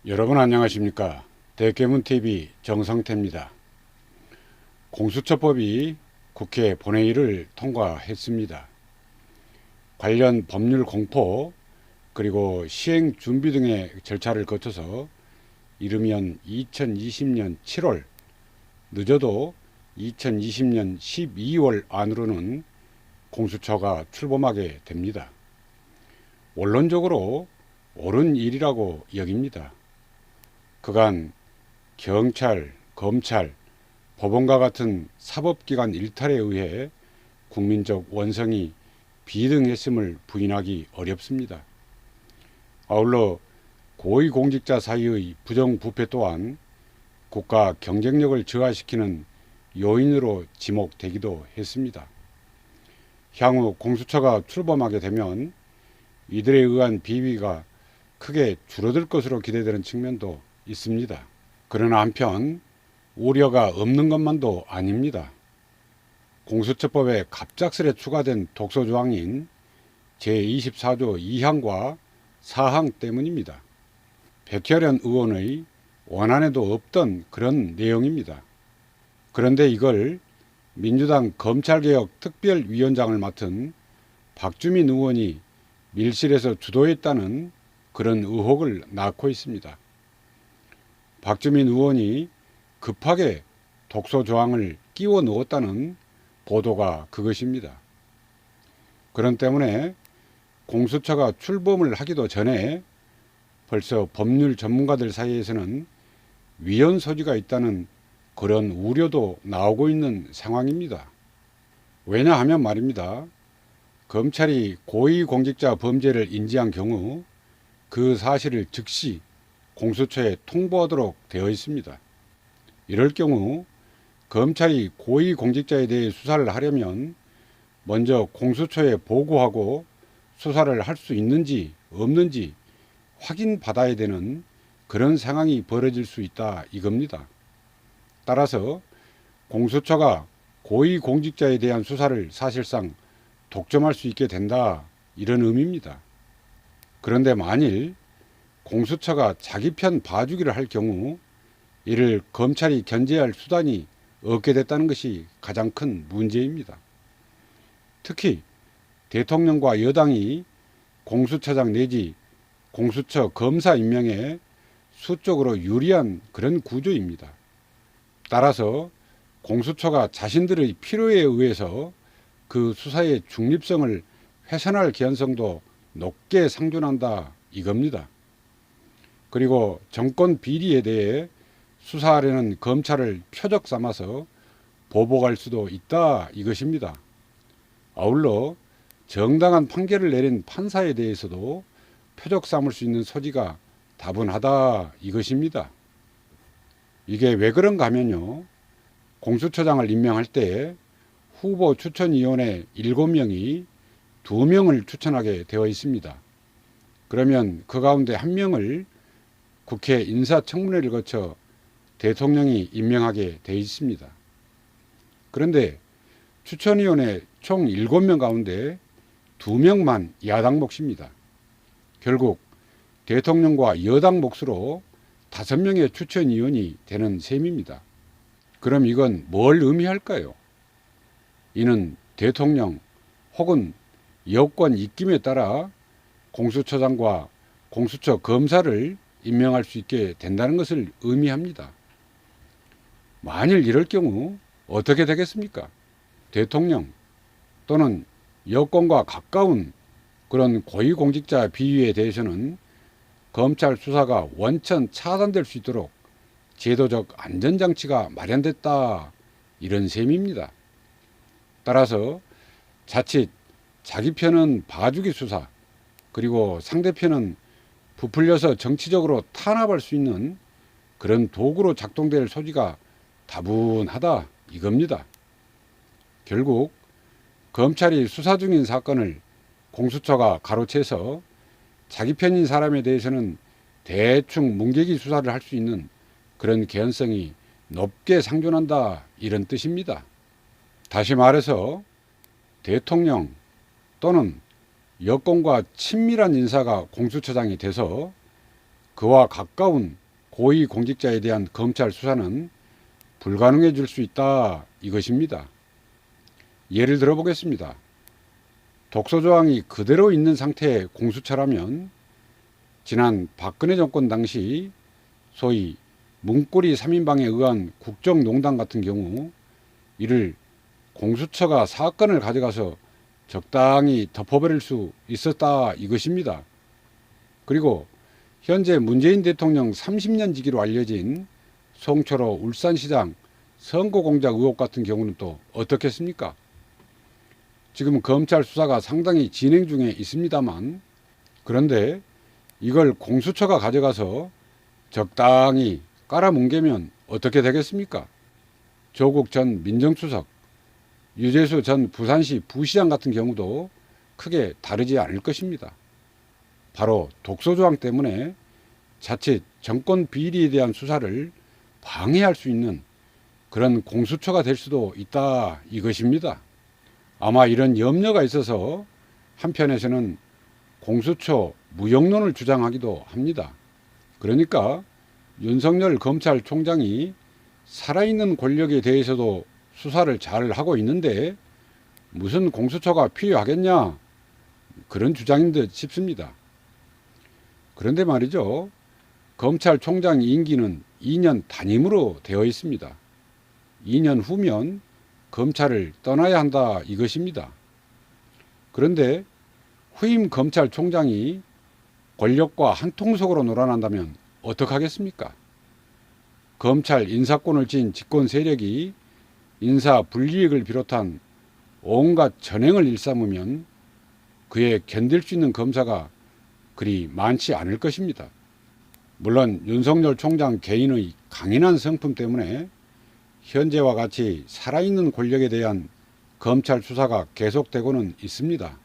여러분 안녕하십니까? 대깨문TV 정성태입니다. 공수처법이 국회 본회의를 통과했습니다. 관련 법률 공포 그리고 시행 준비 등의 절차를 거쳐서 이르면 2020년 7월 늦어도 2020년 12월 안으로는 공수처가 출범하게 됩니다. 원론적으로 옳은 일이라고 여깁니다. 그간 경찰, 검찰, 법원과 같은 사법기관 일탈에 의해 국민적 원성이 비등했음을 부인하기 어렵습니다. 아울러 고위공직자 사이의 부정부패 또한 국가 경쟁력을 저하시키는 요인으로 지목되기도 했습니다. 향후 공수처가 출범하게 되면 이들에 의한 비위가 크게 줄어들 것으로 기대되는 측면도 있습니다. 그러나 한편 우려가 없는 것만도 아닙니다. 공수처법에 갑작스레 추가된 독소조항인 제24조 2항과 4항 때문입니다. 백혜련 의원의 원안에도 없던 그런 내용입니다. 그런데 이걸 민주당 검찰개혁 특별위원장을 맡은 박주민 의원이 밀실에서 주도했다는 그런 의혹을 낳고 있습니다. 박주민 의원이 급하게 독소 조항을 끼워 넣었다는 보도가 그것입니다. 그런 때문에 공수처가 출범을 하기도 전에 벌써 법률 전문가들 사이에서는 위헌 소지가 있다는 그런 우려도 나오고 있는 상황입니다. 왜냐하면 말입니다. 검찰이 고위공직자 범죄를 인지한 경우 그 사실을 즉시 공수처에 통보하도록 되어 있습니다. 이럴 경우 검찰이 고위공직자에 대해 수사를 하려면 먼저 공수처에 보고하고 수사를 할 수 있는지 없는지 확인받아야 되는 그런 상황이 벌어질 수 있다 이겁니다. 따라서 공수처가 고위공직자에 대한 수사를 사실상 독점할 수 있게 된다 이런 의미입니다. 그런데 만일 공수처가 자기 편 봐주기를 할 경우 이를 검찰이 견제할 수단이 없게 됐다는 것이 가장 큰 문제입니다. 특히 대통령과 여당이 공수처장 내지 공수처 검사 임명에 수적으로 유리한 그런 구조입니다. 따라서 공수처가 자신들의 필요에 의해서 그 수사의 중립성을 훼손할 개연성도 높게 상존한다 이겁니다. 그리고 정권 비리에 대해 수사하려는 검찰을 표적 삼아서 보복할 수도 있다 이것입니다. 아울러 정당한 판결을 내린 판사에 대해서도 표적 삼을 수 있는 소지가 다분하다 이것입니다. 이게 왜 그런가 하면요. 공수처장을 임명할 때 후보 추천위원회 7명이 2명을 추천하게 되어 있습니다. 그러면 그 가운데 1명을 국회 인사청문회를 거쳐 대통령이 임명하게 되어 있습니다. 그런데 추천위원회 총 7명 가운데 2명만 야당 몫입니다. 결국 대통령과 여당 몫으로 5명의 추천위원이 되는 셈입니다. 그럼 이건 뭘 의미할까요? 이는 대통령 혹은 여권 입김에 따라 공수처장과 공수처 검사를 임명할 수 있게 된다는 것을 의미합니다. 만일 이럴 경우 어떻게 되겠습니까? 대통령 또는 여권과 가까운 그런 고위공직자 비위에 대해서는 검찰 수사가 원천 차단될 수 있도록 제도적 안전장치가 마련됐다 이런 셈입니다. 따라서 자칫 자기 편은 봐주기 수사 그리고 상대편은 부풀려서 정치적으로 탄압할 수 있는 그런 도구로 작동될 소지가 다분하다 이겁니다. 결국 검찰이 수사 중인 사건을 공수처가 가로채서 자기 편인 사람에 대해서는 대충 뭉개기 수사를 할 수 있는 그런 개연성이 높게 상존한다 이런 뜻입니다. 다시 말해서 대통령 또는 여권과 친밀한 인사가 공수처장이 돼서 그와 가까운 고위 공직자에 대한 검찰 수사는 불가능해질 수 있다 이것입니다. 예를 들어 보겠습니다. 독소조항이 그대로 있는 상태의 공수처라면 지난 박근혜 정권 당시 소위 문고리 3인방에 의한 국정농단 같은 경우 이를 공수처가 사건을 가져가서 적당히 덮어버릴 수 있었다 이것입니다. 그리고 현재 문재인 대통령 30년 지기로 알려진 송철호 울산시장 선거 공작 의혹 같은 경우는 또 어떻겠습니까? 지금 검찰 수사가 상당히 진행 중에 있습니다만, 그런데 이걸 공수처가 가져가서 적당히 깔아뭉개면 어떻게 되겠습니까? 조국 전 민정수석, 유재수 전 부산시 부시장 같은 경우도 크게 다르지 않을 것입니다. 바로 독소조항 때문에 자칫 정권 비리에 대한 수사를 방해할 수 있는 그런 공수처가 될 수도 있다 이것입니다. 아마 이런 염려가 있어서 한편에서는 공수처 무용론을 주장하기도 합니다. 그러니까 윤석열 검찰총장이 살아있는 권력에 대해서도 수사를 잘 하고 있는데 무슨 공수처가 필요하겠냐, 그런 주장인 듯 싶습니다. 그런데 말이죠, 검찰총장 임기는 2년 단임으로 되어 있습니다. 2년 후면 검찰을 떠나야 한다 이것입니다. 그런데 후임 검찰총장이 권력과 한통속으로 놀아난다면 어떡하겠습니까? 검찰 인사권을 쥔 집권 세력이 인사 불이익을 비롯한 온갖 전횡을 일삼으면 그에 견딜 수 있는 검사가 그리 많지 않을 것입니다. 물론 윤석열 총장 개인의 강인한 성품 때문에 현재와 같이 살아있는 권력에 대한 검찰 수사가 계속되고는 있습니다.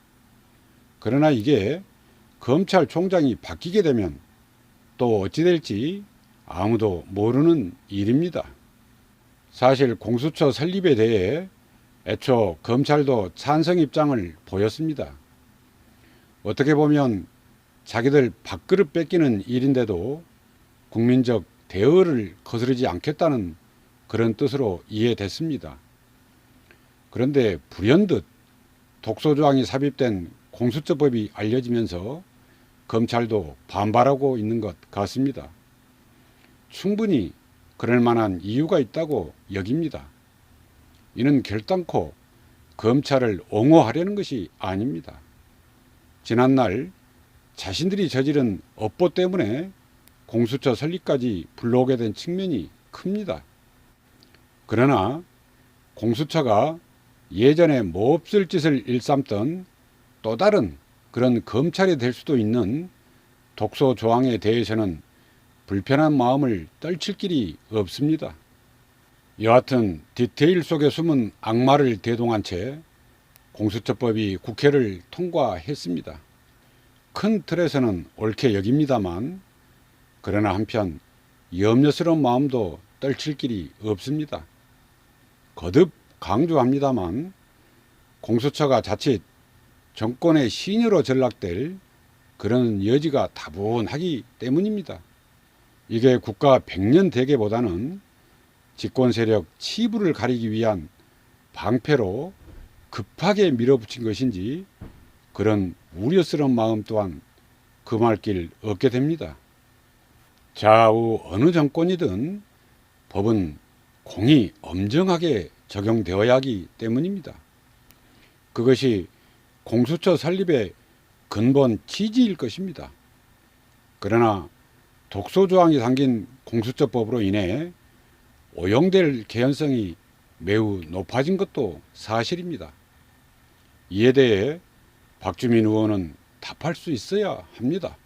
그러나 이게 검찰총장이 바뀌게 되면 또 어찌 될지 아무도 모르는 일입니다. 사실 공수처 설립에 대해 애초 검찰도 찬성 입장을 보였습니다. 어떻게 보면 자기들 밥그릇 뺏기는 일인데도 국민적 대의를 거스르지 않겠다는 그런 뜻으로 이해됐습니다. 그런데 불현듯 독소조항이 삽입된 공수처법이 알려지면서 검찰도 반발하고 있는 것 같습니다. 충분히 그럴 만한 이유가 있다고 여깁니다. 이는 결단코 검찰을 옹호하려는 것이 아닙니다. 지난날 자신들이 저지른 업보 때문에 공수처 설립까지 불러오게 된 측면이 큽니다. 그러나 공수처가 예전에 몹쓸 짓을 일삼던 또 다른 그런 검찰이 될 수도 있는 독소 조항에 대해서는 불편한 마음을 떨칠 길이 없습니다. 여하튼 디테일 속에 숨은 악마를 대동한 채 공수처법이 국회를 통과했습니다. 큰 틀에서는 옳게 여깁니다만, 그러나 한편 염려스러운 마음도 떨칠 길이 없습니다. 거듭 강조합니다만 공수처가 자칫 정권의 신여로 전락될 그런 여지가 다분하기 때문입니다. 이게 국가 백년 대계보다는 집권 세력 치부를 가리기 위한 방패로 급하게 밀어붙인 것인지 그런 우려스러운 마음 또한 금할 길 없게 됩니다. 좌우 어느 정권이든 법은 공히 엄정하게 적용되어야 하기 때문입니다. 그것이 공수처 설립의 근본 취지일 것입니다. 그러나 독소조항이 담긴 공수처법으로 인해 오용될 개연성이 매우 높아진 것도 사실입니다. 이에 대해 박주민 의원은 답할 수 있어야 합니다.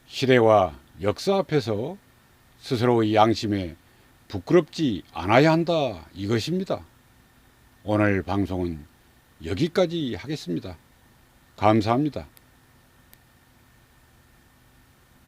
시대와 역사 앞에서 스스로의 양심에 부끄럽지 않아야 한다 이것입니다. 오늘 방송은 여기까지 하겠습니다. 감사합니다.